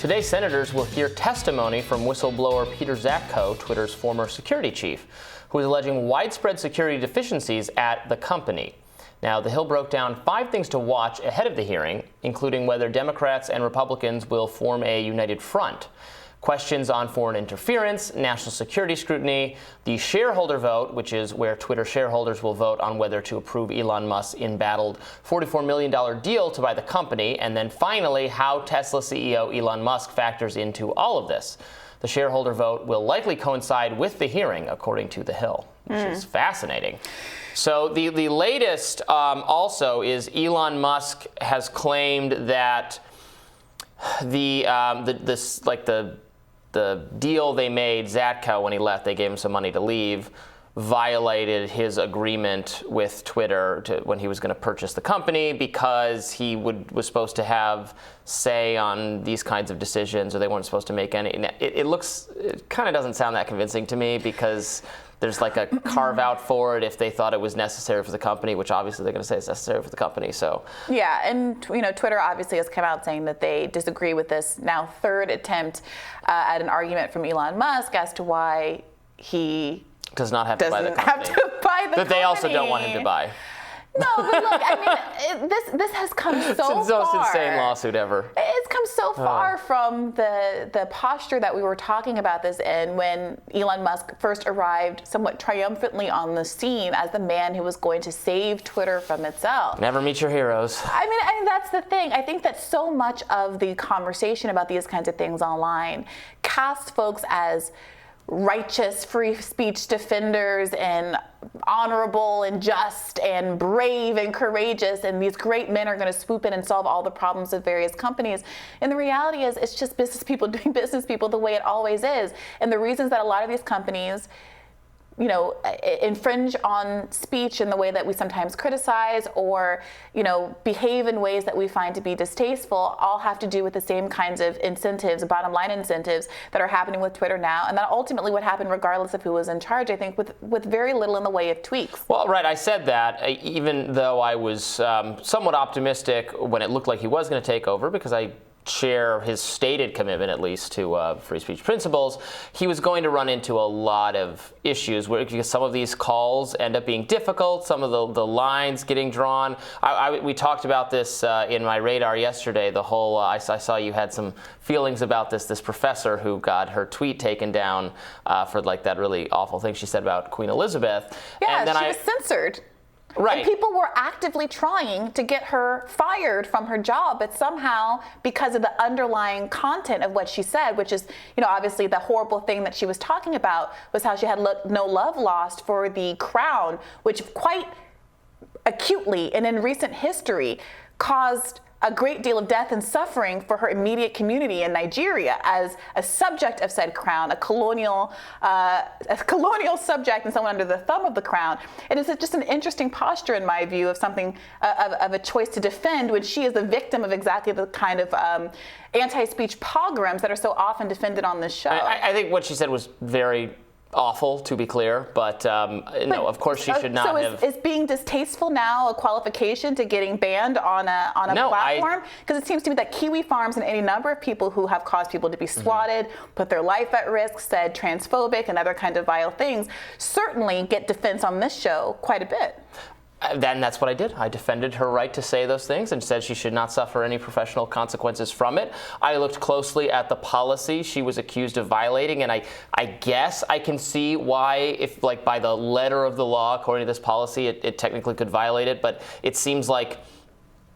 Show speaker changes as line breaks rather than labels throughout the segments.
Today, senators will hear testimony from whistleblower Peiter Zatko, Twitter's former security chief, who is alleging widespread security deficiencies at the company. Now, the Hill broke down 5 things to watch ahead of the hearing, including whether Democrats and Republicans will form a united front. Questions on foreign interference, national security scrutiny, the shareholder vote, which is where Twitter shareholders will vote on whether to approve Elon Musk's embattled $44 million deal to buy the company, and then finally, how Tesla CEO Elon Musk factors into all of this. The shareholder vote will likely coincide with the hearing, according to the Hill, which is fascinating. So the latest also is Elon Musk has claimed that the deal they made, Zatko, when he left, they gave him some money to leave, violated his agreement with Twitter when he was going to purchase the company, because he was supposed to have say on these kinds of decisions, or they weren't supposed to make any. It kind of doesn't sound that convincing to me, because there's like a carve out for it if they thought it was necessary for the company, which obviously they're going to say is necessary for the company. So
yeah, and Twitter obviously has come out saying that they disagree with this now third attempt at an argument from Elon Musk as to why he
does not have to buy the company.
But
they also don't want him to buy.
No, but look, I mean, this has come so far.
It's the most insane lawsuit ever.
It's come so far from the posture that we were talking about this in when Elon Musk first arrived somewhat triumphantly on the scene as the man who was going to save Twitter from itself.
Never meet your heroes.
I mean, that's the thing. I think that so much of the conversation about these kinds of things online casts folks as righteous free speech defenders and honorable and just and brave and courageous, and these great men are going to swoop in and solve all the problems of various companies. And the reality is, it's just business people doing business people the way it always is. And the reasons that a lot of these companies infringe on speech in the way that we sometimes criticize, or, behave in ways that we find to be distasteful, all have to do with the same kinds of incentives, bottom line incentives, that are happening with Twitter now. And that ultimately would happen regardless of who was in charge, I think, with very little in the way of tweaks.
Well, right, I said that, even though I was somewhat optimistic when it looked like he was going to take over, because I share his stated commitment, at least, to free speech principles. He was going to run into a lot of issues because some of these calls end up being difficult, some of the lines getting drawn. We talked about this in my radar yesterday. The whole I saw you had some feelings about this professor who got her tweet taken down for like that really awful thing she said about Queen Elizabeth.
Yeah, and then she was censored.
Right.
And people were actively trying to get her fired from her job, but somehow, because of the underlying content of what she said, which is, obviously the horrible thing that she was talking about was how she had no love lost for the crown, which quite acutely and in recent history caused a great deal of death and suffering for her immediate community in Nigeria as a subject of said crown, a colonial subject and someone under the thumb of the crown. It is just an interesting posture, in my view, of something of a choice to defend when she is the victim of exactly the kind of anti-speech pogroms that are so often defended on this show.
I think what she said was very awful, to be clear, but no, of course she should not have.
Is being distasteful now a qualification to getting banned on a platform? Because it seems to me that Kiwi Farms and any number of people who have caused people to be swatted, put their life at risk, said transphobic and other kinds of vile things, certainly get defense on this show quite a bit.
Then that's what I did. I defended her right to say those things and said she should not suffer any professional consequences from it. I looked closely at the policy she was accused of violating, and I guess I can see why, if like by the letter of the law, according to this policy, it technically could violate it, but it seems like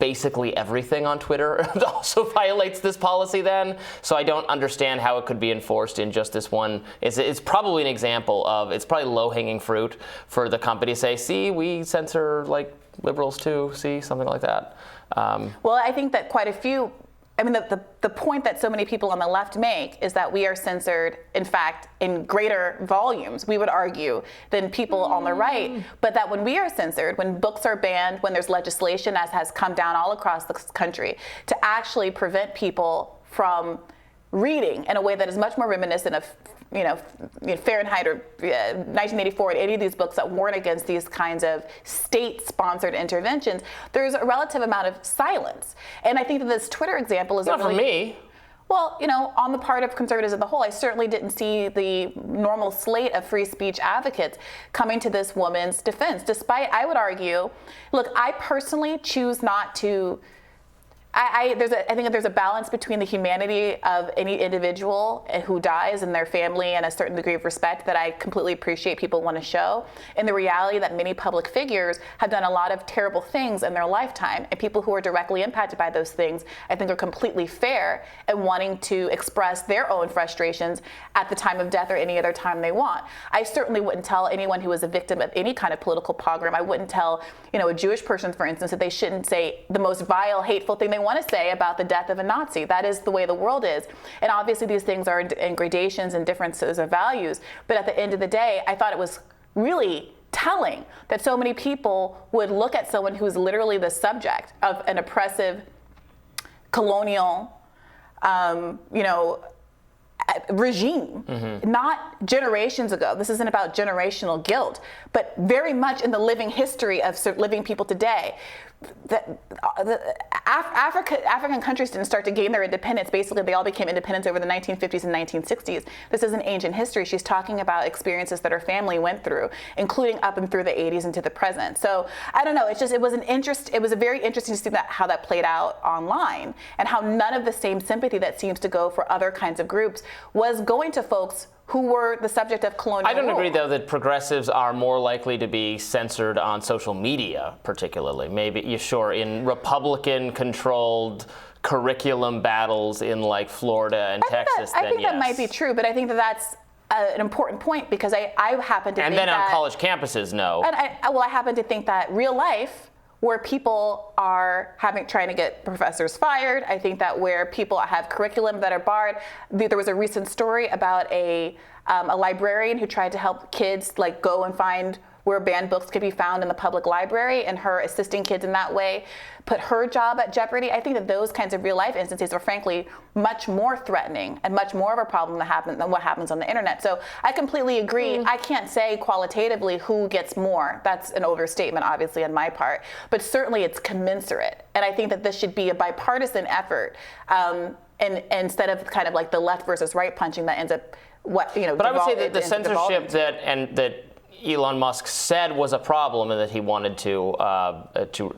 basically everything on Twitter also violates this policy then. So I don't understand how it could be enforced in just this one. It's probably an example of, it's probably low-hanging fruit for the company to say, see, we censor like liberals too, see, something like that.
Well, I think that quite a few, the point that so many people on the left make is that we are censored, in fact, in greater volumes, we would argue, than people on the right. But that when we are censored, when books are banned, when there's legislation, as has come down all across the country, to actually prevent people from reading in a way that is much more reminiscent of Fahrenheit or 1984 and any of these books that warn against these kinds of state-sponsored interventions, there's a relative amount of silence. And I think that this Twitter example is
not for me.
Well, on the part of conservatives as a whole, I certainly didn't see the normal slate of free speech advocates coming to this woman's defense, despite, I would argue, look, I personally choose not to. I think there's a balance between the humanity of any individual who dies and their family and a certain degree of respect that I completely appreciate people want to show, and the reality that many public figures have done a lot of terrible things in their lifetime, and people who are directly impacted by those things, I think, are completely fair in wanting to express their own frustrations at the time of death or any other time they want. I certainly wouldn't tell anyone who was a victim of any kind of political pogrom, I wouldn't tell, a Jewish person, for instance, that they shouldn't say the most vile, hateful thing they want to say about the death of a Nazi. That is the way the world is. And obviously these things are in gradations and differences of values. But at the end of the day, I thought it was really telling that so many people would look at someone who's literally the subject of an oppressive, colonial, regime, not generations ago. This isn't about generational guilt, but very much in the living history of living people today. African countries didn't start to gain their independence. Basically, they all became independent over the 1950s and 1960s. This isn't ancient history. She's talking about experiences that her family went through, including up and through the 80s into the present. So I don't know. It was a very interesting to see how that played out online, and how none of the same sympathy that seems to go for other kinds of groups was going to folks who were the subject of colonial
I don't
rule.
agree, though, that progressives are more likely to be censored on social media, particularly. Maybe, in Republican-controlled curriculum battles in, like, Florida and Texas.
I think that might be true, but I think that's an important point, because I happen to think that...
And then on college campuses, no.
And I happen to think that real life, where people are trying to get professors fired. I think that where people have curriculum that are barred. There was a recent story about a librarian who tried to help kids go and find where banned books could be found in the public library, and her assisting kids in that way put her job at jeopardy. I think that those kinds of real life instances are frankly much more threatening and much more of a problem than what happens on the internet. So I completely agree. I can't say qualitatively who gets more. That's an overstatement, obviously, on my part. But certainly it's commensurate. And I think that this should be a bipartisan effort, and instead of kind of like the left versus right punching that ends up But
I would say that the censorship that Elon Musk said was a problem and that he wanted to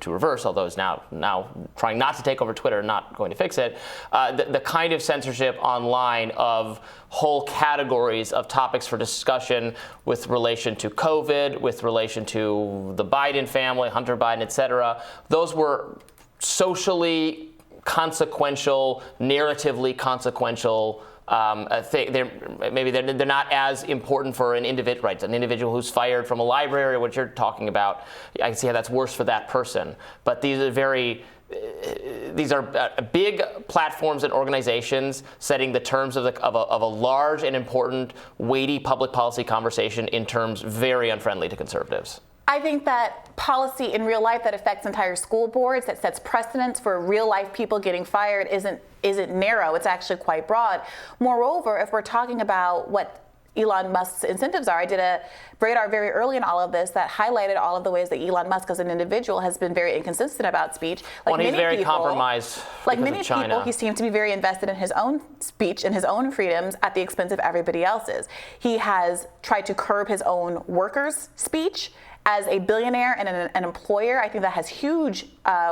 reverse, although he's now trying not to take over Twitter and not going to fix it. The kind of censorship online of whole categories of topics for discussion with relation to COVID, with relation to the Biden family, Hunter Biden, et cetera, those were socially consequential, narratively consequential they're not as important for an individual, right? An individual who's fired from a library, what you're talking about, I can see how that's worse for that person. But these are big platforms and organizations setting the terms of a large and important, weighty public policy conversation in terms very unfriendly to conservatives.
I think that policy in real life that affects entire school boards, that sets precedents for real life people getting fired, isn't narrow. It's actually quite broad. Moreover, if we're talking about what Elon Musk's incentives are, I did a radar very early in all of this that highlighted all of the ways that Elon Musk as an individual has been very inconsistent about speech.
He's very compromised.
Like many people, he seems to be very invested in his own speech and his own freedoms at the expense of everybody else's. He has tried to curb his own workers' speech. As a billionaire and an employer, I think that has huge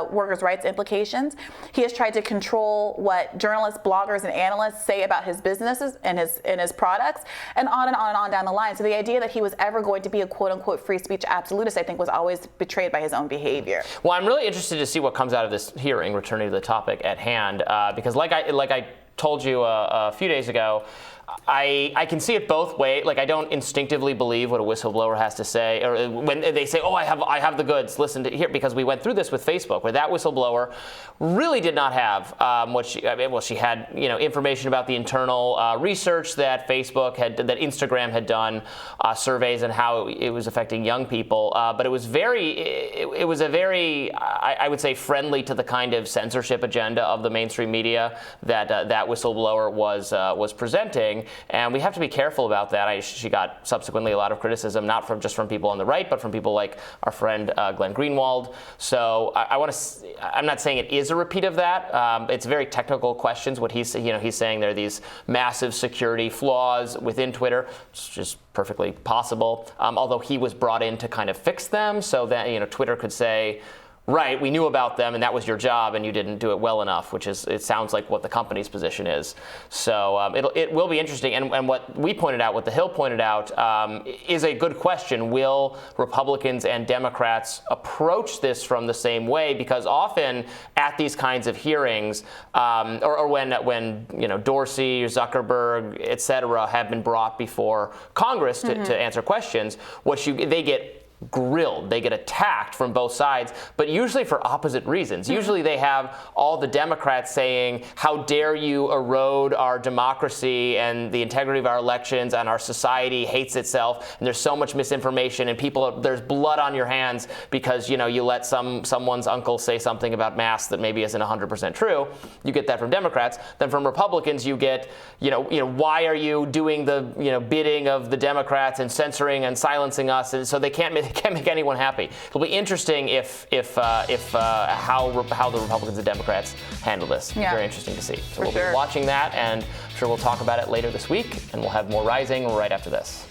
workers' rights implications. He has tried to control what journalists, bloggers, and analysts say about his businesses and his products, and on and on and on down the line. So the idea that he was ever going to be a quote-unquote free speech absolutist, I think, was always betrayed by his own behavior.
Well, I'm really interested to see what comes out of this hearing, returning to the topic at hand, because like I told you a few days ago, I can see it both ways. Like, I don't instinctively believe what a whistleblower has to say, or when they say, "Oh, I have the goods. Listen to here," because we went through this with Facebook, where that whistleblower really did not have she had information about the internal research that Facebook that Instagram had done, surveys and how it was affecting young people. But it was a very I would say friendly to the kind of censorship agenda of the mainstream media that whistleblower was presenting. hearing, and we have to be careful about that. She got subsequently a lot of criticism, not just from people on the right, but from people like our friend Glenn Greenwald. So I'm not saying it is a repeat of that. It's very technical questions. What he's saying there are these massive security flaws within Twitter, which is perfectly possible. Although he was brought in to kind of fix them, so that Twitter could say, right, we knew about them and that was your job and you didn't do it well enough, which it sounds like what the company's position is. So it will be interesting. And what we pointed out, what the Hill pointed out, is a good question. Will Republicans and Democrats approach this from the same way? Because often at these kinds of hearings, or when Dorsey, Zuckerberg, et cetera, have been brought before Congress to answer questions, they get grilled. They get attacked from both sides, but usually for opposite reasons. Usually they have all the Democrats saying, how dare you erode our democracy and the integrity of our elections, and our society hates itself, and there's so much misinformation, and there's blood on your hands because you let someone's uncle say something about masks that maybe isn't 100% true. You get that from Democrats. Then from Republicans you get, why are you doing the bidding of the Democrats and censoring and silencing us? And so they can't make anyone happy. It'll be interesting how the Republicans and Democrats handle this.
Yeah.
Very interesting to see. So
Be
watching that, and I'm sure we'll talk about it later this week, and we'll have more Rising right after this.